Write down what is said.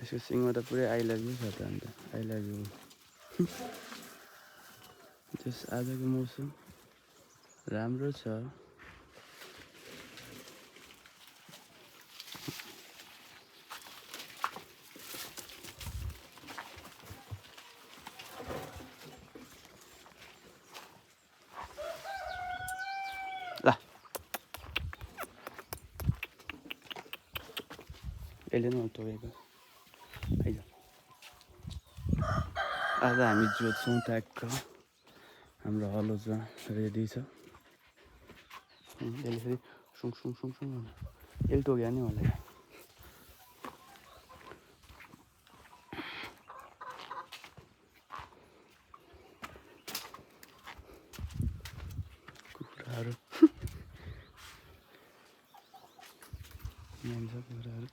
यसको सिङमा त पुरै आई लभ यु छ त अन्त आई लभ यु जस आजको मौसम राम्रो छ ल यसले न तोडेको आइज आज हामी जोत्छौँ ट्याक्क हाम्रो हलो छ रेडी छ यसले फेरि सुङ सुङ सुङ सुङ यसले टोक्यो नि मलाई कुखुराहरू यहाँ छ कुखुराहरू